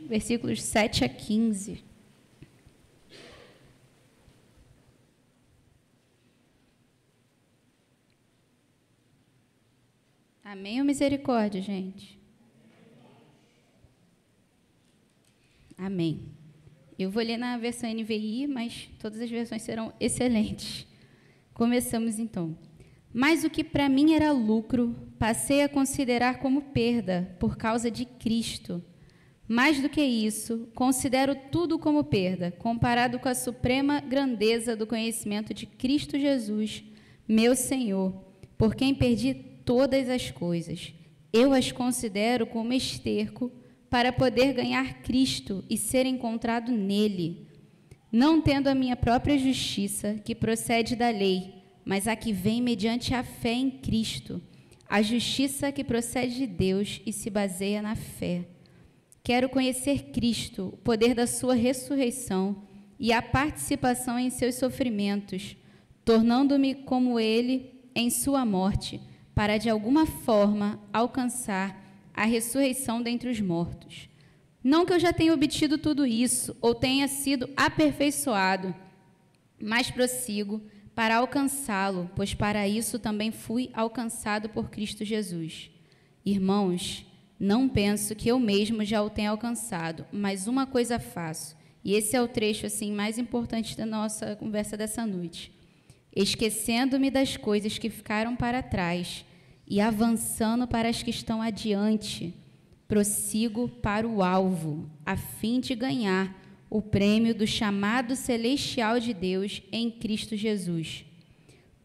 versículos 7 a 15. Amém ou misericórdia, gente? Amém. Eu vou ler na versão NVI, mas todas as versões serão excelentes. Começamos, então. Mas o que para mim era lucro, passei a considerar como perda por causa de Cristo. Mais do que isso, considero tudo como perda, comparado com a suprema grandeza do conhecimento de Cristo Jesus, meu Senhor, por quem perdi todas as coisas. Eu as considero como esterco para poder ganhar Cristo e ser encontrado nele, não tendo a minha própria justiça, que procede da lei, mas a que vem mediante a fé em Cristo, a justiça que procede de Deus e se baseia na fé. Quero conhecer Cristo, o poder da sua ressurreição e a participação em seus sofrimentos, tornando-me como ele em sua morte, para de alguma forma alcançar a ressurreição dentre os mortos. Não que eu já tenha obtido tudo isso ou tenha sido aperfeiçoado, mas prossigo para alcançá-lo, pois para isso também fui alcançado por Cristo Jesus. Irmãos, não penso que eu mesmo já o tenha alcançado, mas uma coisa faço, e esse é o trecho assim mais importante da nossa conversa dessa noite. Esquecendo-me das coisas que ficaram para trás e avançando para as que estão adiante, prossigo para o alvo, a fim de ganhar o prêmio do chamado celestial de Deus em Cristo Jesus.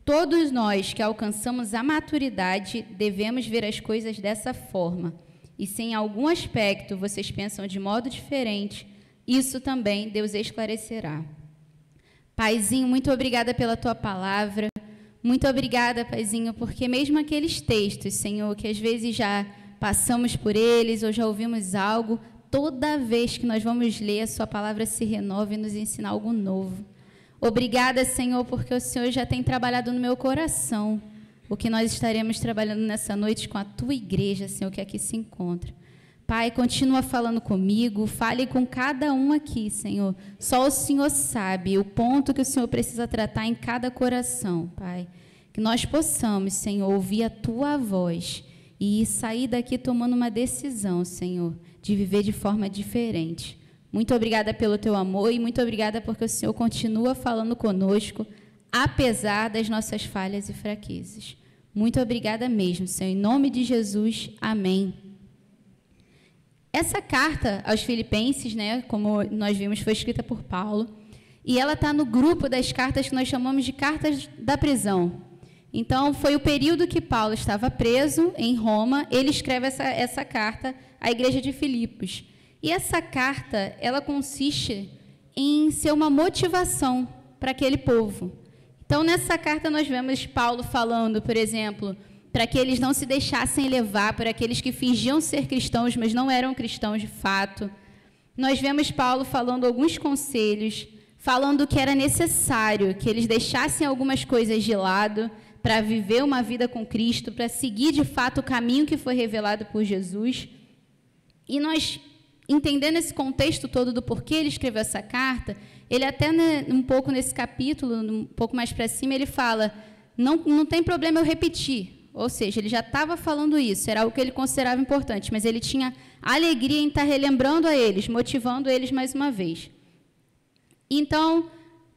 Todos nós que alcançamos a maturidade devemos ver as coisas dessa forma, e se em algum aspecto vocês pensam de modo diferente, isso também Deus esclarecerá. Paizinho, muito obrigada pela tua palavra. Muito obrigada, Paizinho, porque mesmo aqueles textos, Senhor, que às vezes já passamos por eles ou já ouvimos algo, toda vez que nós vamos ler, a sua palavra se renova e nos ensina algo novo. Obrigada, Senhor, porque o Senhor já tem trabalhado no meu coração o que nós estaremos trabalhando nessa noite com a tua igreja, Senhor, que aqui se encontra. Pai, continua falando comigo, fale com cada um aqui, Senhor. Só o Senhor sabe o ponto que o Senhor precisa tratar em cada coração, Pai. Que nós possamos, Senhor, ouvir a tua voz e sair daqui tomando uma decisão, Senhor, de viver de forma diferente. Muito obrigada pelo teu amor e muito obrigada porque o Senhor continua falando conosco, apesar das nossas falhas e fraquezas. Muito obrigada mesmo, Senhor. Em nome de Jesus, amém. Essa carta aos Filipenses, né, como nós vimos, foi escrita por Paulo, e ela está no grupo das cartas que nós chamamos de cartas da prisão. Então, foi o período que Paulo estava preso em Roma, ele escreve essa carta à igreja de Filipos. E essa carta, ela consiste em ser uma motivação para aquele povo. Então, nessa carta, nós vemos Paulo falando, por exemplo, para que eles não se deixassem levar por aqueles que fingiam ser cristãos, mas não eram cristãos de fato. Nós vemos Paulo falando alguns conselhos, falando que era necessário que eles deixassem algumas coisas de lado para viver uma vida com Cristo, para seguir de fato o caminho que foi revelado por Jesus. E nós, entendendo esse contexto todo do porquê ele escreveu essa carta, ele até, né, um pouco nesse capítulo, um pouco mais para cima, ele fala, não tem problema eu repetir. Ou seja, ele já estava falando isso, era algo que ele considerava importante, mas ele tinha alegria em estar relembrando a eles, motivando eles mais uma vez. Então,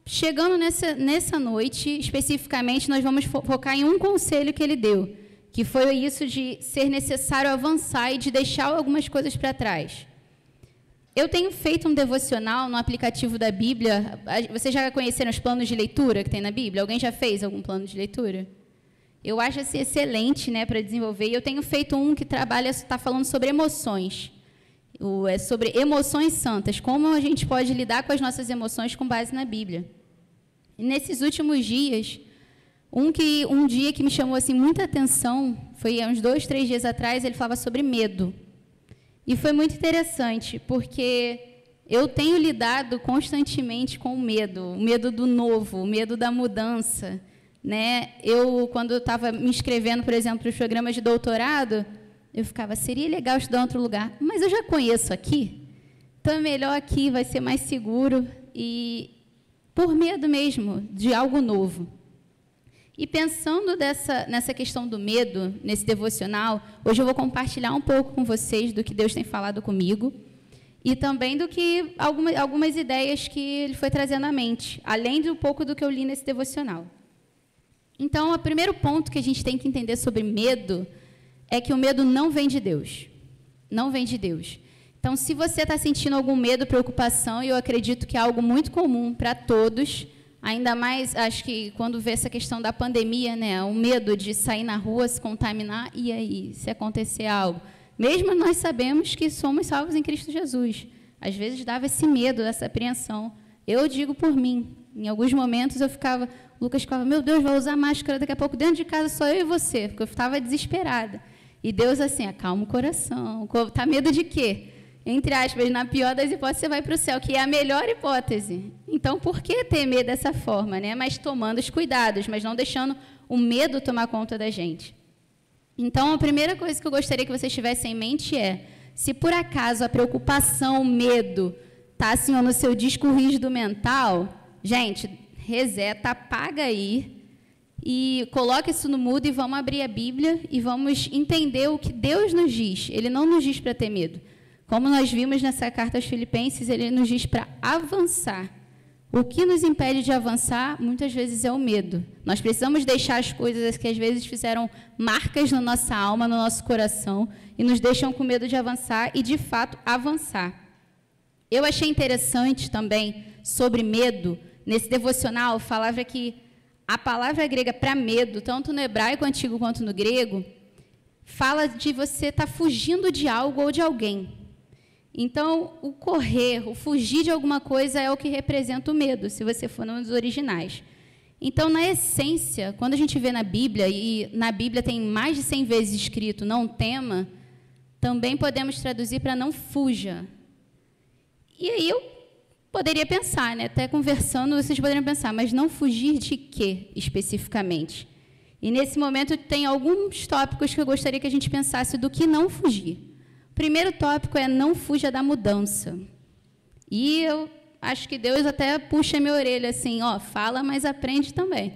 chegando nessa noite, especificamente, nós vamos focar em um conselho que ele deu, que foi isso de ser necessário avançar e de deixar algumas coisas para trás. Eu tenho feito um devocional no aplicativo da Bíblia. Vocês já conheceram os planos de leitura que tem na Bíblia? Alguém já fez algum plano de leitura? Eu acho assim, excelente, né, para desenvolver. E eu tenho feito um que está falando sobre emoções. É sobre emoções santas, como a gente pode lidar com as nossas emoções com base na Bíblia. E nesses últimos dias, um dia que me chamou assim, muita atenção, foi há uns 2, 3 dias atrás, ele falava sobre medo. E foi muito interessante, porque eu tenho lidado constantemente com o medo do novo, o medo da mudança, né? Quando eu estava me inscrevendo, por exemplo, para os programas de doutorado, eu ficava, seria legal estudar em outro lugar, mas eu já conheço aqui, então é melhor aqui, vai ser mais seguro, e por medo mesmo de algo novo. E pensando nessa questão do medo, nesse devocional, hoje eu vou compartilhar um pouco com vocês do que Deus tem falado comigo, e também do que algumas ideias que Ele foi trazendo à mente, além de um pouco do que eu li nesse devocional. Então, o primeiro ponto que a gente tem que entender sobre medo é que o medo não vem de Deus. Não vem de Deus. Então, se você está sentindo algum medo, preocupação, e eu acredito que é algo muito comum para todos, ainda mais, acho que quando vê essa questão da pandemia, né, o medo de sair na rua, se contaminar, e aí, se acontecer algo? Mesmo nós sabemos que somos salvos em Cristo Jesus. Às vezes dava esse medo, essa apreensão. Eu digo por mim. Em alguns momentos eu ficava, o Lucas ficava, meu Deus, vai usar máscara daqui a pouco dentro de casa, só eu e você, porque eu estava desesperada. E Deus assim, acalma o coração. Está medo de quê? Entre aspas, na pior das hipóteses, você vai para o céu, que é a melhor hipótese. Então, por que temer dessa forma, né? Mas tomando os cuidados, mas não deixando o medo tomar conta da gente. Então, a primeira coisa que eu gostaria que vocês tivessem em mente é, se por acaso a preocupação, o medo, está assim, no seu disco rígido mental, gente, reseta, apaga aí e coloca isso no mudo e vamos abrir a Bíblia e vamos entender o que Deus nos diz. Ele não nos diz para ter medo. Como nós vimos nessa carta aos Filipenses, ele nos diz para avançar. O que nos impede de avançar, muitas vezes, é o medo. Nós precisamos deixar as coisas que, às vezes, fizeram marcas na nossa alma, no nosso coração, e nos deixam com medo de avançar e, de fato, avançar. Eu achei interessante também, sobre medo, nesse devocional, falava que a palavra grega para medo, tanto no hebraico antigo quanto no grego, fala de você estar fugindo de algo ou de alguém. Então, o correr, o fugir de alguma coisa é o que representa o medo, se você for nos originais. Então, na essência, quando a gente vê na Bíblia, e na Bíblia tem mais de 100 vezes escrito não tema, também podemos traduzir para não fuja. E aí eu poderia pensar, né? Até conversando, vocês poderiam pensar, mas não fugir de quê, especificamente? E nesse momento tem alguns tópicos que eu gostaria que a gente pensasse do que não fugir. O primeiro tópico é não fuja da mudança. E eu acho que Deus até puxa minha orelha assim, ó, fala, mas aprende também.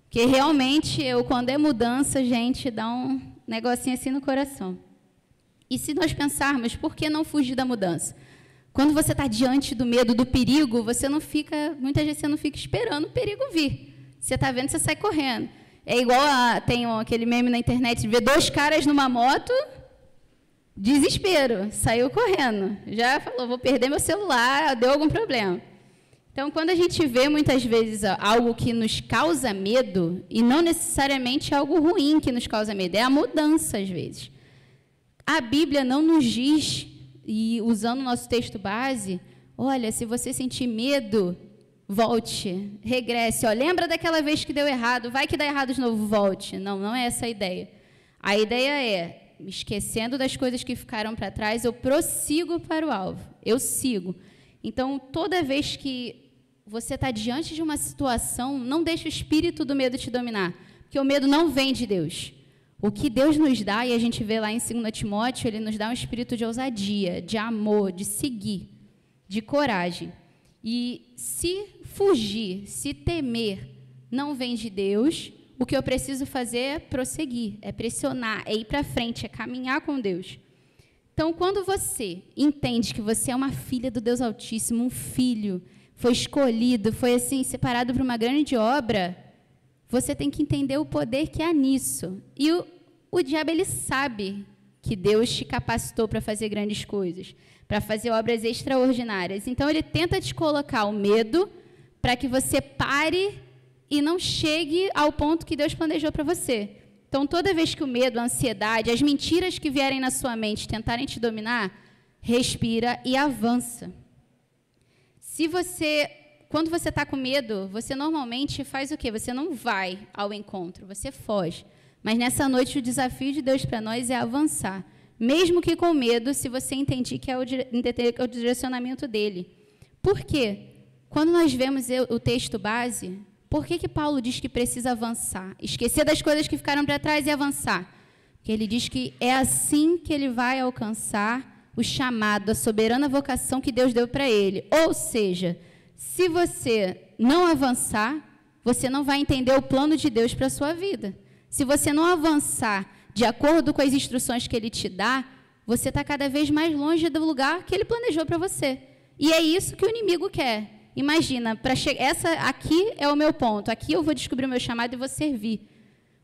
Porque realmente, quando é mudança, gente, dá um negocinho assim no coração. E se nós pensarmos, por que não fugir da mudança? Quando você está diante do medo, do perigo, você não fica, muitas vezes você não fica esperando o perigo vir. Você está vendo, você sai correndo. É igual tem aquele meme na internet de ver dois caras numa moto, desespero, saiu correndo. Já falou, vou perder meu celular, deu algum problema. Então, quando a gente vê, muitas vezes, algo que nos causa medo, e não necessariamente algo ruim que nos causa medo, é a mudança, às vezes. A Bíblia não nos diz, e usando o nosso texto base, olha, se você sentir medo, volte, regresse. Ó, lembra daquela vez que deu errado, vai que dá errado de novo, volte. Não, não é essa a ideia. A ideia é, esquecendo das coisas que ficaram para trás, eu prossigo para o alvo, eu sigo. Então, toda vez que você está diante de uma situação, não deixe o espírito do medo te dominar, porque o medo não vem de Deus. O que Deus nos dá, e a gente vê lá em 2 Timóteo, ele nos dá um espírito de ousadia, de amor, de seguir, de coragem. E se fugir, se temer, não vem de Deus, o que eu preciso fazer é prosseguir, é pressionar, é ir para frente, é caminhar com Deus. Então, quando você entende que você é uma filha do Deus Altíssimo, um filho, foi escolhido, foi assim, separado para uma grande obra, você tem que entender o poder que há nisso. E o diabo, ele sabe que Deus te capacitou para fazer grandes coisas, para fazer obras extraordinárias. Então, ele tenta te colocar o medo para que você pare e não chegue ao ponto que Deus planejou para você. Então, toda vez que o medo, a ansiedade, as mentiras que vierem na sua mente tentarem te dominar, respira e avança. Quando você está com medo, você normalmente faz o quê? Você não vai ao encontro, você foge. Mas nessa noite o desafio de Deus para nós é avançar. Mesmo que com medo, se você entender que é o direcionamento dele. Por quê? Quando nós vemos o texto base, por que Paulo diz que precisa avançar? Esquecer das coisas que ficaram para trás e avançar. Porque ele diz que é assim que ele vai alcançar o chamado, a soberana vocação que Deus deu para ele. Ou seja, se você não avançar, você não vai entender o plano de Deus para a sua vida. Se você não avançar de acordo com as instruções que ele te dá, você está cada vez mais longe do lugar que ele planejou para você. E é isso que o inimigo quer. Imagina, essa aqui é o meu ponto, aqui eu vou descobrir o meu chamado e vou servir.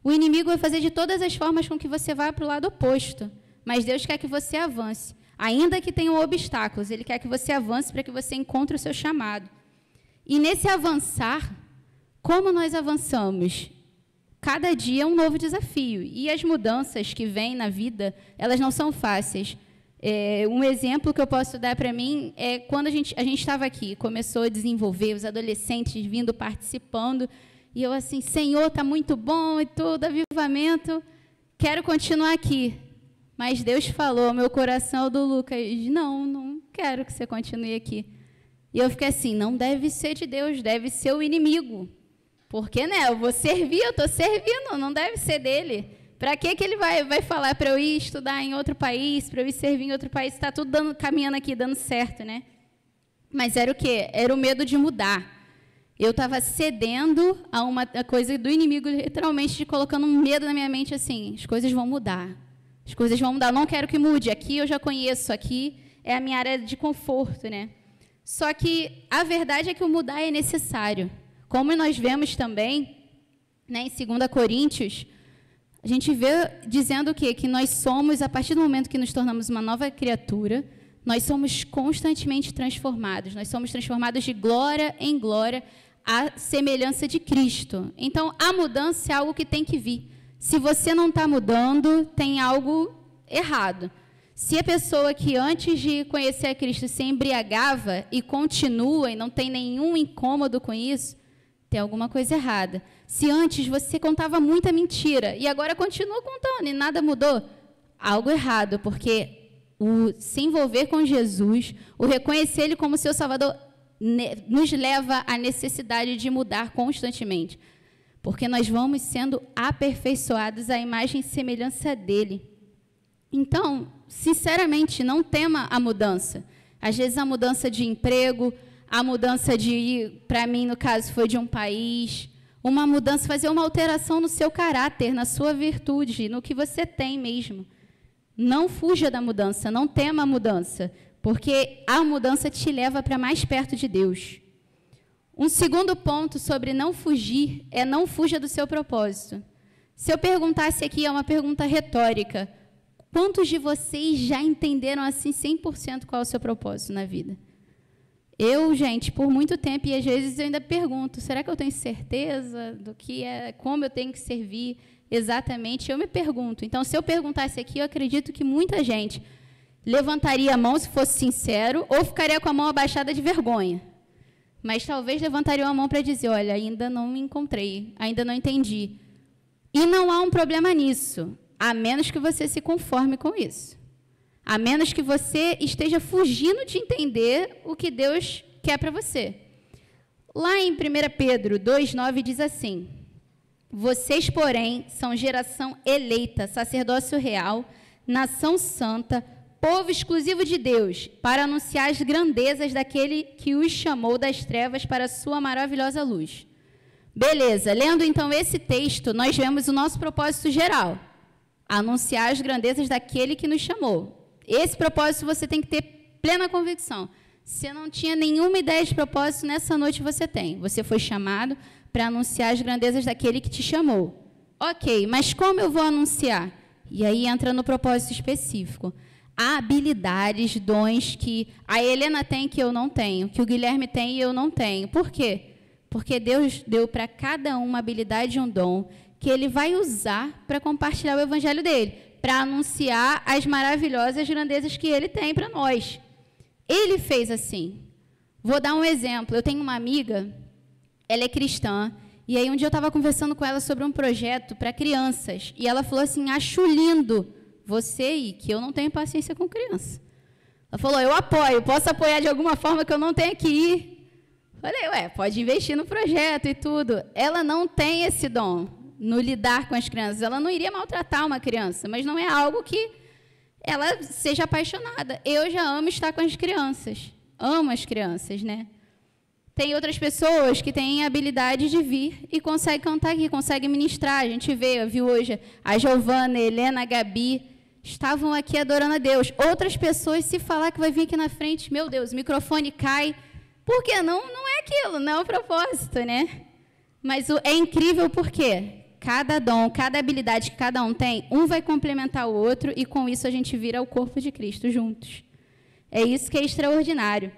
O inimigo vai fazer de todas as formas com que você vá para o lado oposto. Mas Deus quer que você avance. Ainda que tenham obstáculos, Ele quer que você avance para que você encontre o seu chamado. E nesse avançar, como nós avançamos? Cada dia é um novo desafio. E as mudanças que vêm na vida, elas não são fáceis. Um exemplo que eu posso dar para mim é quando a gente estava aqui, começou a desenvolver, os adolescentes vindo, participando, e eu assim, Senhor, está muito bom e tudo, avivamento, quero continuar aqui. Mas Deus falou ao meu coração do Lucas, não quero que você continue aqui. E eu fiquei assim, não deve ser de Deus, deve ser o inimigo. Porque, né, eu vou servir, eu estou servindo, não deve ser dele. Para que ele vai falar para eu ir estudar em outro país, para eu ir servir em outro país? Está tudo caminhando aqui, dando certo, né? Mas era o quê? Era o medo de mudar. Eu estava cedendo a uma coisa do inimigo, literalmente, colocando um medo na minha mente, assim, as coisas vão mudar. As coisas vão mudar, eu não quero que mude. Aqui eu já conheço, aqui é a minha área de conforto, né? Só que a verdade é que o mudar é necessário. Como nós vemos também, né, em 2 Coríntios, a gente vê dizendo o quê? Que nós somos, a partir do momento que nos tornamos uma nova criatura, nós somos constantemente transformados. Nós somos transformados de glória em glória à semelhança de Cristo. Então, a mudança é algo que tem que vir. Se você não está mudando, tem algo errado. Se a pessoa que antes de conhecer a Cristo se embriagava e continua e não tem nenhum incômodo com isso, tem alguma coisa errada. Se antes você contava muita mentira e agora continua contando e nada mudou, algo errado, porque o se envolver com Jesus, o reconhecer Ele como seu Salvador, nos leva à necessidade de mudar constantemente, porque nós vamos sendo aperfeiçoados à imagem e semelhança dEle. Então, sinceramente, não tema a mudança. Às vezes a mudança de emprego, a mudança de, para mim, no caso, foi de um país, uma mudança, fazer uma alteração no seu caráter, na sua virtude, no que você tem mesmo. Não fuja da mudança, não tema a mudança, porque a mudança te leva para mais perto de Deus. Um segundo ponto sobre não fugir é não fuja do seu propósito. Se eu perguntasse aqui, é uma pergunta retórica, quantos de vocês já entenderam assim 100% qual é o seu propósito na vida? Eu, gente, por muito tempo, e às vezes eu ainda pergunto, será que eu tenho certeza do que é, como eu tenho que servir exatamente? Eu me pergunto. Então, se eu perguntasse aqui, eu acredito que muita gente levantaria a mão, se fosse sincero, ou ficaria com a mão abaixada de vergonha. Mas talvez levantariam a mão para dizer, olha, ainda não me encontrei, ainda não entendi. E não há um problema nisso, a menos que você se conforme com isso. A menos que você esteja fugindo de entender o que Deus quer para você. Lá em 1 Pedro 2,9 diz assim, vocês, porém, são geração eleita, sacerdócio real, nação santa, povo exclusivo de Deus, para anunciar as grandezas daquele que os chamou das trevas para a sua maravilhosa luz. Beleza, lendo então esse texto, nós vemos o nosso propósito geral, anunciar as grandezas daquele que nos chamou. Esse propósito você tem que ter plena convicção. Se não tinha nenhuma ideia de propósito, nessa noite você tem. Você foi chamado para anunciar as grandezas daquele que te chamou. Ok, mas como eu vou anunciar? E aí entra no propósito específico. Há habilidades, dons que a Helena tem que eu não tenho, que o Guilherme tem e eu não tenho. Por quê? Porque Deus deu para cada um uma habilidade e um dom que Ele vai usar para compartilhar o evangelho dele, para anunciar as maravilhosas grandezas que Ele tem para nós. Ele fez assim. Vou dar um exemplo. Eu tenho uma amiga, ela é cristã, e aí um dia eu estava conversando com ela sobre um projeto para crianças, e ela falou assim, acho lindo você ir, que eu não tenho paciência com criança. Ela falou, eu apoio, posso apoiar de alguma forma que eu não tenha que ir. Falei, pode investir no projeto e tudo. Ela não tem esse dom. no lidar com as crianças. Ela não iria maltratar uma criança, mas não é algo que ela seja apaixonada. Eu já amo estar com as crianças. Amo as crianças, né? Tem outras pessoas que têm a habilidade de vir e conseguem cantar aqui, conseguem ministrar. A gente viu hoje a Giovana, a Helena, a Gabi, estavam aqui adorando a Deus. Outras pessoas, se falar que vai vir aqui na frente, meu Deus, o microfone cai. Por quê? Não é aquilo, não é o propósito, né? Mas é incrível porque cada dom, cada habilidade que cada um tem, um vai complementar o outro e com isso a gente vira o corpo de Cristo juntos. É isso que é extraordinário.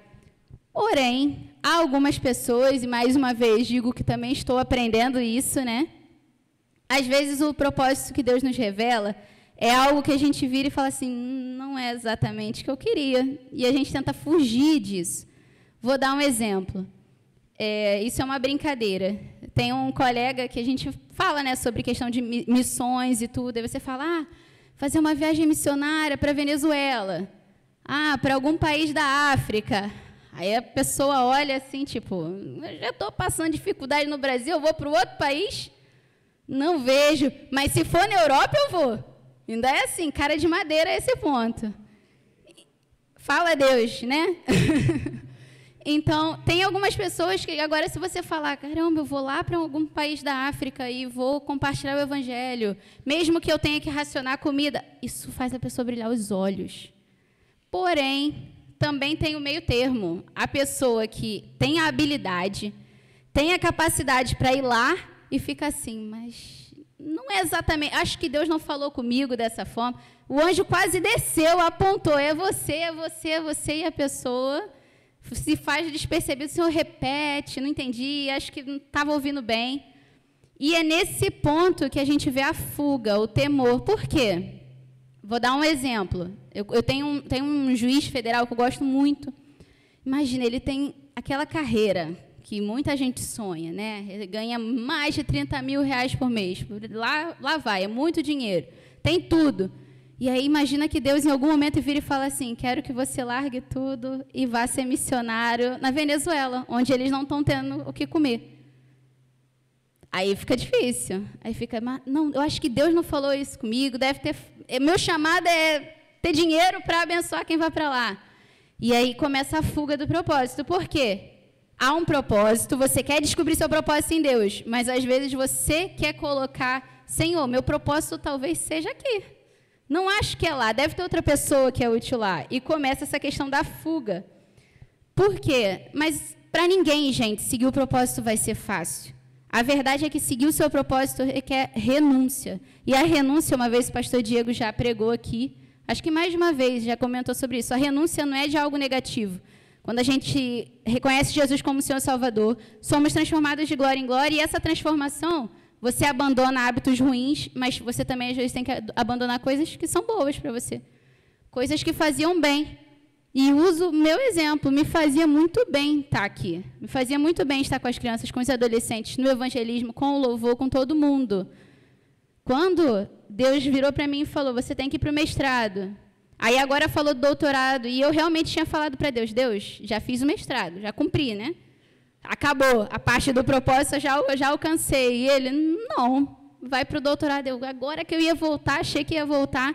Porém, há algumas pessoas, e mais uma vez digo que também estou aprendendo isso, né? Às vezes o propósito que Deus nos revela é algo que a gente vira e fala assim, não é exatamente o que eu queria. E a gente tenta fugir disso. Vou dar um exemplo. Isso é uma brincadeira. Tem um colega que a gente fala, né, sobre questão de missões e tudo. Aí você fala, fazer uma viagem missionária para a Venezuela. Para algum país da África. Aí a pessoa olha assim, tipo, eu já estou passando dificuldade no Brasil, eu vou para o outro país? Não vejo. Mas se for na Europa, eu vou. Ainda é assim, cara de madeira a esse ponto. Fala Deus, né? Então, tem algumas pessoas que agora, se você falar, caramba, eu vou lá para algum país da África e vou compartilhar o evangelho, mesmo que eu tenha que racionar comida, isso faz a pessoa brilhar os olhos. Porém, também tem o meio termo. A pessoa que tem a habilidade, tem a capacidade para ir lá e fica assim, mas não é exatamente, acho que Deus não falou comigo dessa forma. O anjo quase desceu, apontou, é você, e a pessoa se faz despercebido, o Senhor repete, não entendi, acho que não estava ouvindo bem. E é nesse ponto que a gente vê a fuga, o temor. Por quê? Vou dar um exemplo. Eu tenho um juiz federal que eu gosto muito. Imagina, ele tem aquela carreira que muita gente sonha, né? Ele ganha mais de 30 mil reais por mês. Lá vai, é muito dinheiro. Tem tudo. E aí imagina que Deus em algum momento vira e fala assim, quero que você largue tudo e vá ser missionário na Venezuela, onde eles não estão tendo o que comer. Aí fica difícil. Aí fica, não, eu acho que Deus não falou isso comigo, deve ter... Meu chamado é ter dinheiro para abençoar quem vai para lá. E aí começa a fuga do propósito. Por quê? Há um propósito, você quer descobrir seu propósito em Deus, mas às vezes você quer colocar, Senhor, meu propósito talvez seja aqui. Não acho que é lá, deve ter outra pessoa que é útil lá. E começa essa questão da fuga. Por quê? Mas para ninguém, gente, seguir o propósito vai ser fácil. A verdade é que seguir o seu propósito requer renúncia. E a renúncia, uma vez o pastor Diego já pregou aqui, acho que mais de uma vez já comentou sobre isso, a renúncia não é de algo negativo. Quando a gente reconhece Jesus como Senhor e Salvador, somos transformados de glória em glória, e essa transformação, você abandona hábitos ruins, mas você também, às vezes, tem que abandonar coisas que são boas para você. Coisas que faziam bem. E uso o meu exemplo, me fazia muito bem estar aqui. Me fazia muito bem estar com as crianças, com os adolescentes, no evangelismo, com o louvor, com todo mundo. Quando Deus virou para mim e falou, você tem que ir para o mestrado. Aí agora falou do doutorado, e eu realmente tinha falado para Deus, Deus, já fiz o mestrado, já cumpri, né? Acabou, a parte do propósito eu já alcancei. E ele, não, vai para o doutorado. Eu, agora que eu ia voltar, achei que ia voltar.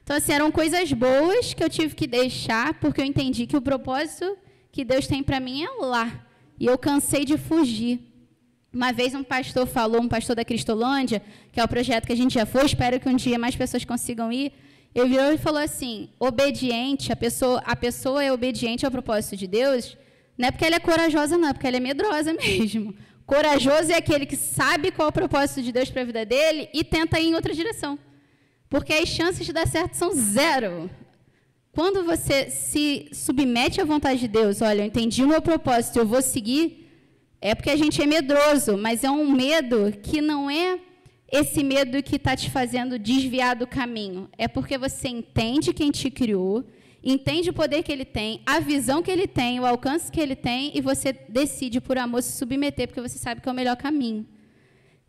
Então, assim, eram coisas boas que eu tive que deixar, porque eu entendi que o propósito que Deus tem para mim é lá. E eu cansei de fugir. Uma vez um pastor falou, um pastor da Cristolândia, que é o projeto que a gente já foi, espero que um dia mais pessoas consigam ir, ele virou e falou assim, obediente, a pessoa é obediente ao propósito de Deus, não é porque ela é corajosa, não, é porque ela é medrosa mesmo. Corajoso é aquele que sabe qual é o propósito de Deus para a vida dele e tenta ir em outra direção. Porque as chances de dar certo são zero. Quando você se submete à vontade de Deus, olha, eu entendi o meu propósito, eu vou seguir, é porque a gente é medroso, mas é um medo que não é esse medo que está te fazendo desviar do caminho. É porque você entende quem te criou, entende o poder que ele tem, a visão que ele tem, o alcance que ele tem, e você decide, por amor, se submeter, porque você sabe que é o melhor caminho.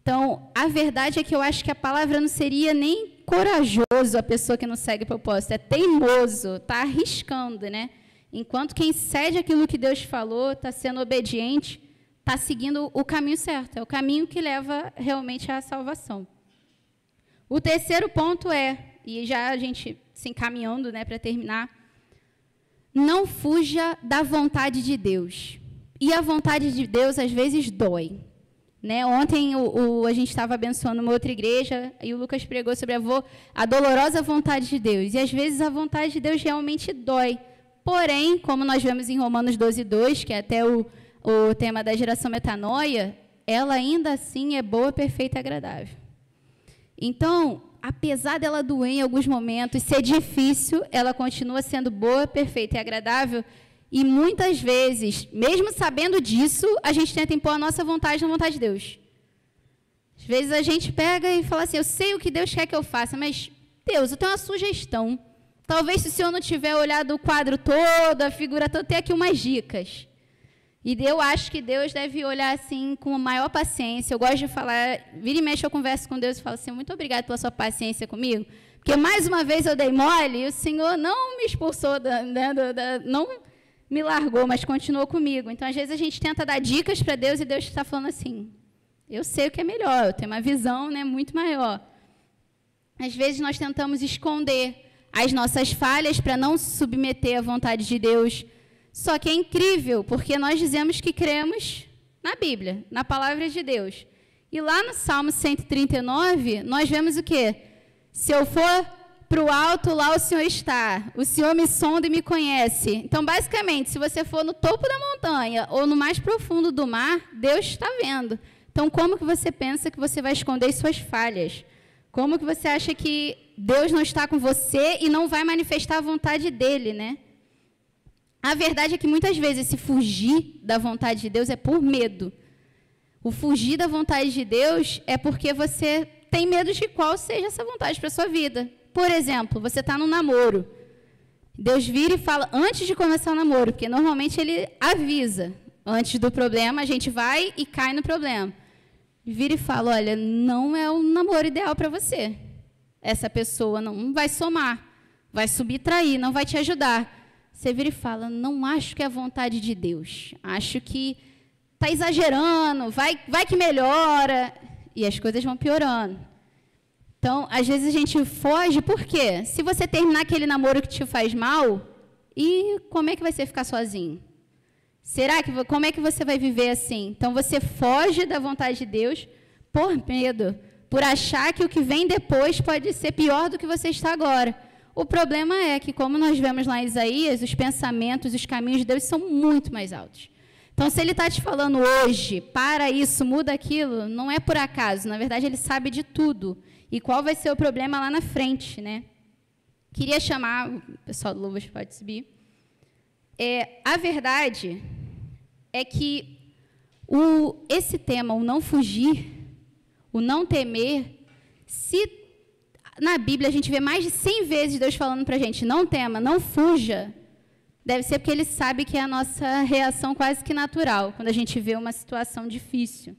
Então, a verdade é que eu acho que a palavra não seria nem corajoso a pessoa que não segue o propósito, é teimoso, está arriscando, né? Enquanto quem cede aquilo que Deus falou, está sendo obediente, está seguindo o caminho certo, é o caminho que leva realmente à salvação. O terceiro ponto é, e já a gente se encaminhando, né, para terminar, não fuja da vontade de Deus. E a vontade de Deus, às vezes, dói. Né? Ontem a gente estava abençoando uma outra igreja e o Lucas pregou sobre a dolorosa vontade de Deus. E, às vezes, a vontade de Deus realmente dói. Porém, como nós vemos em Romanos 12:2, que é até o tema da geração metanoia, ela ainda assim é boa, perfeita e agradável. Então, apesar dela doer em alguns momentos, ser difícil, ela continua sendo boa, perfeita e agradável. E muitas vezes, mesmo sabendo disso, a gente tenta impor a nossa vontade na vontade de Deus. Às vezes a gente pega e fala assim, eu sei o que Deus quer que eu faça, mas, Deus, eu tenho uma sugestão. Talvez se o Senhor não tiver olhado o quadro todo, a figura toda, tem aqui umas dicas. E eu acho que Deus deve olhar assim com maior paciência. Eu gosto de falar, vira e mexe eu converso com Deus e falo assim, muito obrigado pela sua paciência comigo, porque mais uma vez eu dei mole e o Senhor não me expulsou, não me largou, mas continuou comigo. Então, às vezes, a gente tenta dar dicas para Deus e Deus está falando assim, eu sei o que é melhor, eu tenho uma visão, né, muito maior. Às vezes, nós tentamos esconder as nossas falhas para não se submeter à vontade de Deus. Só que é incrível, porque nós dizemos que cremos na Bíblia, na palavra de Deus. E lá no Salmo 139, nós vemos o quê? Se eu for para o alto, lá o Senhor está. O Senhor me sonda e me conhece. Então, basicamente, se você for no topo da montanha ou no mais profundo do mar, Deus está vendo. Então, como que você pensa que você vai esconder suas falhas? Como que você acha que Deus não está com você e não vai manifestar a vontade dEle, né? A verdade é que, muitas vezes, esse fugir da vontade de Deus é por medo. O fugir da vontade de Deus é porque você tem medo de qual seja essa vontade para a sua vida. Por exemplo, você está num namoro. Deus vira e fala, antes de começar o namoro, porque normalmente Ele avisa. Antes do problema, a gente vai e cai no problema. Vira e fala, olha, não é o namoro ideal para você. Essa pessoa não vai somar, vai subtrair, não vai te ajudar. Você vira e fala, não acho que é a vontade de Deus. Acho que está exagerando, vai que melhora. E as coisas vão piorando. Então, às vezes a gente foge, por quê? Se você terminar aquele namoro que te faz mal, e como é que vai ser ficar sozinho? Como é que você vai viver assim? Então, você foge da vontade de Deus por medo, por achar que o que vem depois pode ser pior do que você está agora. O problema é que, como nós vemos lá em Isaías, os pensamentos, os caminhos de Deus são muito mais altos. Então, se Ele está te falando hoje, para isso, muda aquilo, não é por acaso. Na verdade, Ele sabe de tudo. E qual vai ser o problema lá na frente, né? Queria chamar, o pessoal do Louvas pode subir. A verdade é que esse tema, o não fugir, o não temer, se na Bíblia a gente vê mais de 100 vezes Deus falando para a gente, não tema, não fuja, deve ser porque Ele sabe que é a nossa reação quase que natural, quando a gente vê uma situação difícil.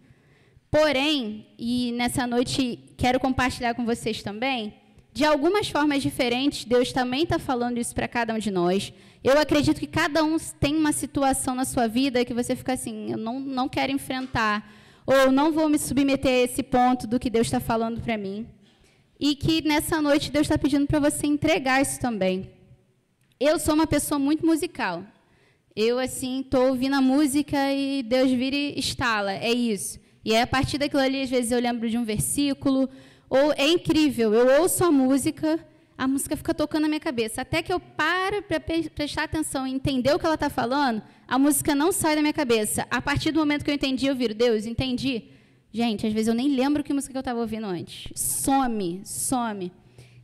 Porém, e nessa noite quero compartilhar com vocês também, de algumas formas diferentes, Deus também está falando isso para cada um de nós. Eu acredito que cada um tem uma situação na sua vida que você fica assim, eu não quero enfrentar, ou não vou me submeter a esse ponto do que Deus está falando para mim. E que nessa noite Deus está pedindo para você entregar isso também. Eu sou uma pessoa muito musical. Eu, assim, estou ouvindo a música e Deus vira e estala, é isso. E aí, a partir daquilo ali, às vezes eu lembro de um versículo, ou é incrível, eu ouço a música fica tocando na minha cabeça. Até que eu paro para prestar atenção e entender o que ela está falando, a música não sai da minha cabeça. A partir do momento que eu entendi, eu viro, Deus, entendi. Gente, às vezes eu nem lembro que música que eu estava ouvindo antes. Some.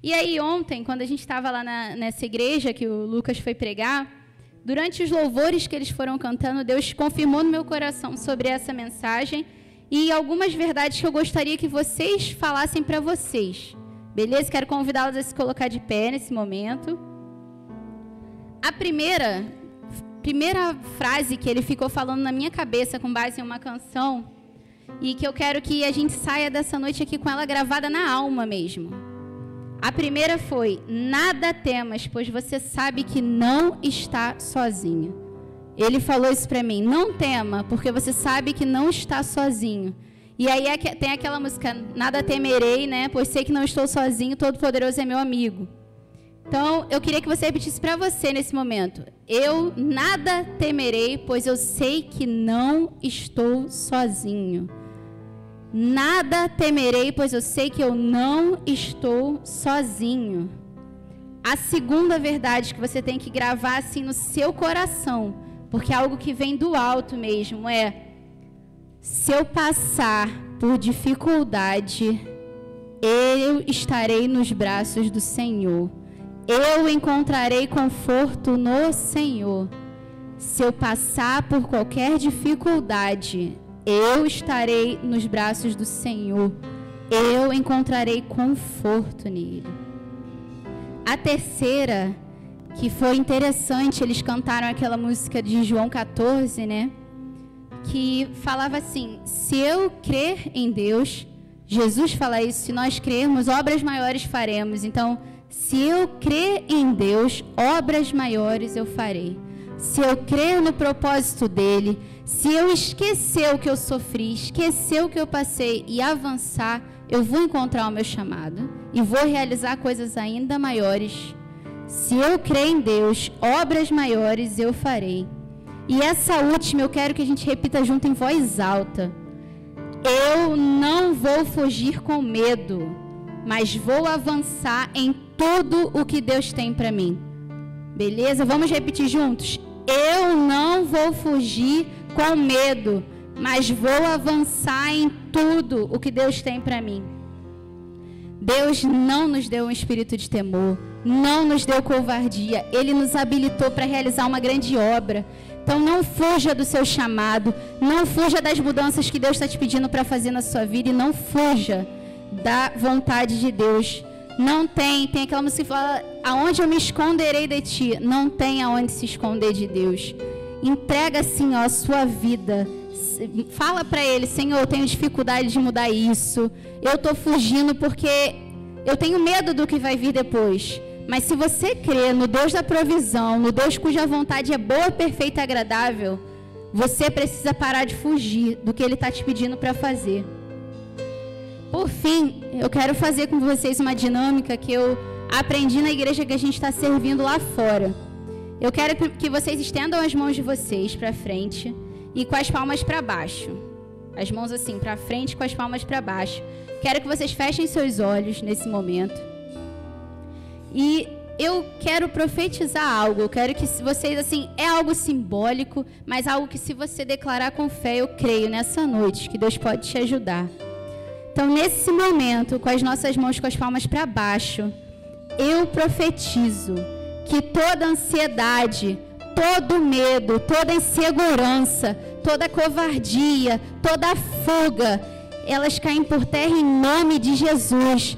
E aí, ontem, quando a gente estava lá nessa igreja que o Lucas foi pregar, durante os louvores que eles foram cantando, Deus confirmou no meu coração sobre essa mensagem e algumas verdades que eu gostaria que vocês falassem para vocês. Beleza? Quero convidá-los a se colocar de pé nesse momento. A primeira frase que ele ficou falando na minha cabeça com base em uma canção e que eu quero que a gente saia dessa noite aqui com ela gravada na alma mesmo. A primeira foi, nada temas, pois você sabe que não está sozinho. ele falou isso para mim: não tema, porque você sabe que não está sozinho. E aí tem aquela música, nada temerei, né? Pois sei que não estou sozinho, Todo-Poderoso é meu amigo. Então, eu queria que você repetisse para você nesse momento: eu nada temerei, pois eu sei que não estou sozinho. Nada temerei, pois eu sei que eu não estou sozinho. A segunda verdade que você tem que gravar assim no seu coração, porque é algo que vem do alto mesmo, é: se eu passar por dificuldade, eu estarei nos braços do Senhor. Eu encontrarei conforto no Senhor. Se eu passar por qualquer dificuldade, eu estarei nos braços do Senhor. Eu encontrarei conforto nele. A terceira, que foi interessante, eles cantaram aquela música de João 14, né? Que falava assim: se eu crer em Deus, Jesus fala isso, se nós crermos, obras maiores faremos. Então, se eu crer em Deus, obras maiores eu farei. Se eu crer no propósito dele, se eu esquecer o que eu sofri, esquecer o que eu passei e avançar, eu vou encontrar o meu chamado e vou realizar coisas ainda maiores. Se eu crer em Deus, obras maiores eu farei. E essa última eu quero que a gente repita junto em voz alta: eu não vou fugir com medo, mas vou avançar em tudo o que Deus tem para mim. Beleza? Vamos repetir juntos? Eu não vou fugir com medo, mas vou avançar em tudo o que Deus tem para mim. Deus não nos deu um espírito de temor, não nos deu covardia. Ele nos habilitou para realizar uma grande obra. Então não fuja do seu chamado, não fuja das mudanças que Deus está te pedindo para fazer na sua vida, e não fuja da vontade de Deus. Não tem aquela música que fala: aonde eu me esconderei de ti? Não tem aonde se esconder de Deus. Entrega assim, ó, a sua vida. Fala para ele: Senhor, eu tenho dificuldade de mudar isso. Eu estou fugindo porque eu tenho medo do que vai vir depois. Mas se você crê no Deus da provisão, no Deus cuja vontade é boa, perfeita e agradável, você precisa parar de fugir do que ele está te pedindo para fazer. Por fim, eu quero fazer com vocês uma dinâmica que eu aprendi na igreja que a gente está servindo lá fora. Eu quero que vocês estendam as mãos de vocês para frente e com as palmas para baixo. As mãos assim para frente com as palmas para baixo. Quero que vocês fechem seus olhos nesse momento. E eu quero profetizar algo. Eu quero que vocês, assim, é algo simbólico, mas algo que, se você declarar com fé, eu creio nessa noite que Deus pode te ajudar. Então, nesse momento, com as nossas mãos com as palmas para baixo, eu profetizo que toda ansiedade, todo medo, toda insegurança, toda covardia, toda fuga, elas caem por terra em nome de Jesus.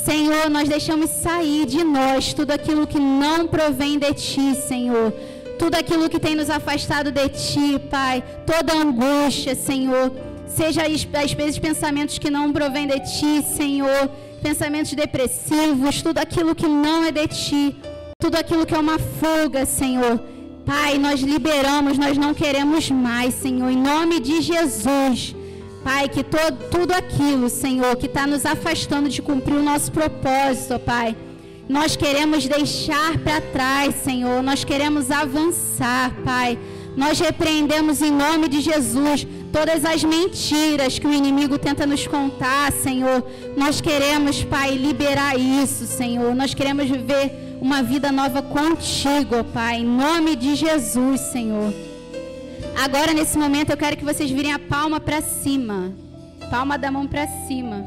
Senhor, nós deixamos sair de nós tudo aquilo que não provém de Ti, Senhor. Tudo aquilo que tem nos afastado de Ti, Pai. Toda angústia, Senhor. Seja às vezes pensamentos que não provém de Ti, Senhor. Pensamentos depressivos, tudo aquilo que não é de Ti. Tudo aquilo que é uma fuga, Senhor. Pai, nós liberamos, nós não queremos mais, Senhor. Em nome de Jesus. Pai, que tudo aquilo, Senhor, que está nos afastando de cumprir o nosso propósito, Pai, nós queremos deixar para trás, Senhor. Nós queremos avançar, Pai. Nós repreendemos em nome de Jesus todas as mentiras que o inimigo tenta nos contar, Senhor. Nós queremos, Pai, liberar isso, Senhor. Nós queremos viver uma vida nova contigo, Pai, em nome de Jesus, Senhor. Agora, nesse momento, eu quero que vocês virem a palma para cima. Palma da mão para cima.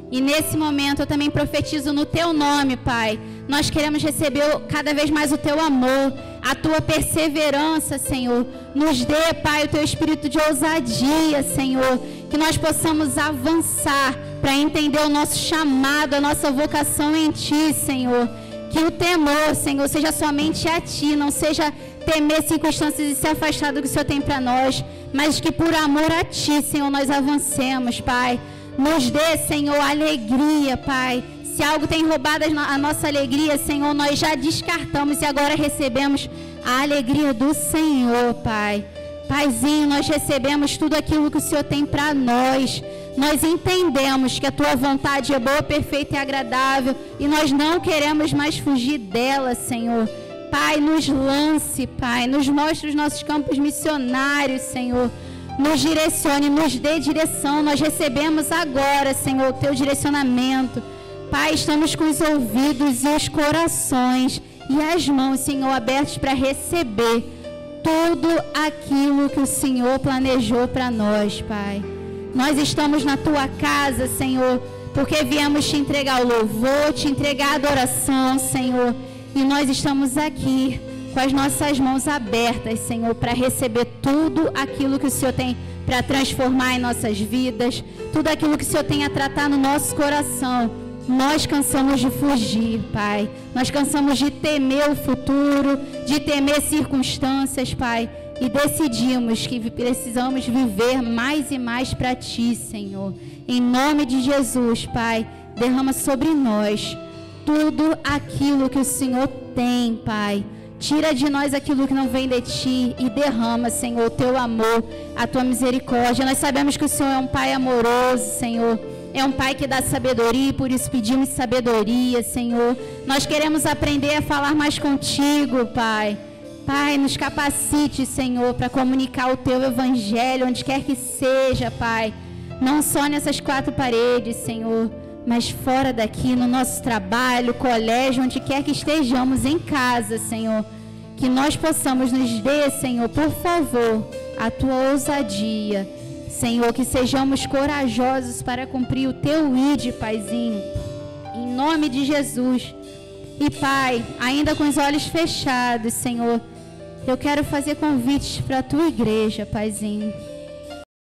E nesse momento, eu também profetizo no Teu nome, Pai. Nós queremos receber cada vez mais o Teu amor, a Tua perseverança, Senhor. Nos dê, Pai, o Teu espírito de ousadia, Senhor. Que nós possamos avançar para entender o nosso chamado, a nossa vocação em Ti, Senhor. Que o temor, Senhor, seja somente a Ti, não seja temer circunstâncias e se afastar do que o Senhor tem para nós, mas que por amor a Ti, Senhor, nós avancemos, Pai. Nos dê, Senhor, alegria, Pai. Se algo tem roubado a nossa alegria, Senhor, nós já descartamos e agora recebemos a alegria do Senhor, Pai. Paizinho, nós recebemos tudo aquilo que o Senhor tem para nós. Nós entendemos que a Tua vontade é boa, perfeita e agradável, e nós não queremos mais fugir dela, Senhor. Pai, nos lance, Pai, nos mostre os nossos campos missionários, Senhor. Nos direcione, nos dê direção. Nós recebemos agora, Senhor, o Teu direcionamento. Pai, estamos com os ouvidos e os corações e as mãos, Senhor, abertos para receber tudo aquilo que o Senhor planejou para nós, Pai. Nós estamos na Tua casa, Senhor, porque viemos Te entregar o louvor, Te entregar a adoração, Senhor. E nós estamos aqui com as nossas mãos abertas, Senhor, para receber tudo aquilo que o Senhor tem para transformar em nossas vidas, tudo aquilo que o Senhor tem a tratar no nosso coração. Nós cansamos de fugir, Pai. Nós cansamos de temer o futuro, de temer circunstâncias, Pai. E decidimos que precisamos viver mais e mais para Ti, Senhor. Em nome de Jesus, Pai, derrama sobre nós tudo aquilo que o Senhor tem, Pai. Tira de nós aquilo que não vem de Ti e derrama, Senhor, o Teu amor, a Tua misericórdia. Nós sabemos que o Senhor é um Pai amoroso, Senhor. É um Pai que dá sabedoria e por isso pedimos sabedoria, Senhor. Nós queremos aprender a falar mais contigo, Pai. Pai, nos capacite, Senhor, para comunicar o Teu Evangelho onde quer que seja, Pai. Não só nessas 4 paredes, Senhor, mas fora daqui, no nosso trabalho, colégio, onde quer que estejamos, em casa, Senhor. Que nós possamos nos dar, Senhor, por favor, a Tua ousadia. Senhor, que sejamos corajosos para cumprir o Teu ID, Paizinho. Em nome de Jesus. E, Pai, ainda com os olhos fechados, Senhor, eu quero fazer convites para a Tua igreja, Paizinho.